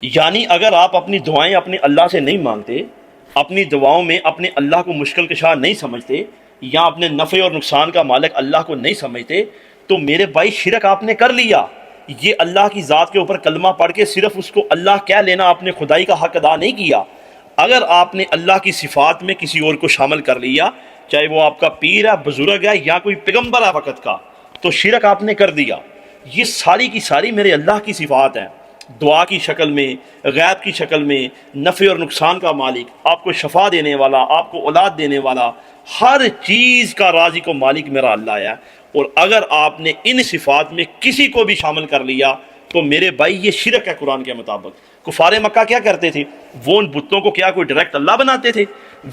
یعنی اگر آپ اپنی دعائیں اپنے اللہ سے نہیں مانگتے، اپنی دعاؤں میں اپنے اللہ کو مشکل کشا نہیں سمجھتے، یا اپنے نفع اور نقصان کا مالک اللہ کو نہیں سمجھتے، تو میرے بھائی شرک آپ نے کر لیا۔ یہ اللہ کی ذات کے اوپر کلمہ پڑھ کے صرف اس کو اللہ کہہ لینا، آپ نے خدائی کا حق ادا نہیں کیا۔ اگر آپ نے اللہ کی صفات میں کسی اور کو شامل کر لیا، چاہے وہ آپ کا پیر ہے، بزرگ ہے، یا کوئی پیغمبر ہے وقت کا، تو شرک آپ نے کر دیا۔ یہ ساری کی ساری میرے اللہ کی صفات ہیں، دعا کی شکل میں، غیب کی شکل میں، نفع اور نقصان کا مالک، آپ کو شفا دینے والا، آپ کو اولاد دینے والا، ہر چیز کا رازق و مالک میرا اللہ ہے۔ اور اگر آپ نے ان صفات میں کسی کو بھی شامل کر لیا تو میرے بھائی یہ شرک ہے قرآن کے مطابق۔ کفار مکہ کیا کرتے تھے؟ وہ ان بتوں کو کیا کوئی ڈائریکٹ اللہ بناتے تھے؟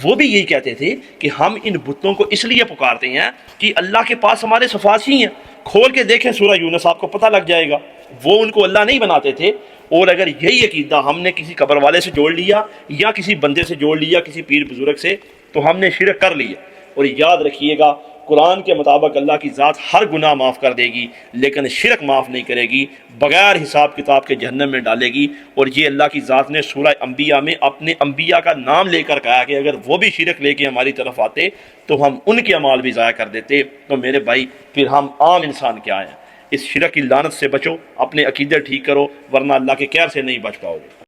وہ بھی یہی کہتے تھے کہ ہم ان بتوں کو اس لیے پکارتے ہیں کہ اللہ کے پاس ہمارے صفات ہی ہیں۔ کھول کے دیکھیں سورہ یونس، آپ کو پتہ لگ جائے گا۔ وہ ان کو اللہ نہیں بناتے تھے۔ اور اگر یہی عقیدہ ہم نے کسی قبر والے سے جوڑ لیا، یا کسی بندے سے جوڑ لیا، کسی پیر بزرگ سے، تو ہم نے شرک کر لیا۔ اور یاد رکھیے گا، قرآن کے مطابق اللہ کی ذات ہر گناہ معاف کر دے گی، لیکن شرک معاف نہیں کرے گی، بغیر حساب کتاب کے جہنم میں ڈالے گی۔ اور یہ اللہ کی ذات نے سورہ انبیاء میں اپنے انبیاء کا نام لے کر کہا کہ اگر وہ بھی شرک لے کے ہماری طرف آتے تو ہم ان کے اعمال بھی ضائع کر دیتے۔ تو میرے بھائی پھر ہم عام انسان کیا ہیں؟ اس شرک کی لعنت سے بچو، اپنے عقیدے ٹھیک کرو، ورنہ اللہ کے قہر سے نہیں بچ پاؤ گے۔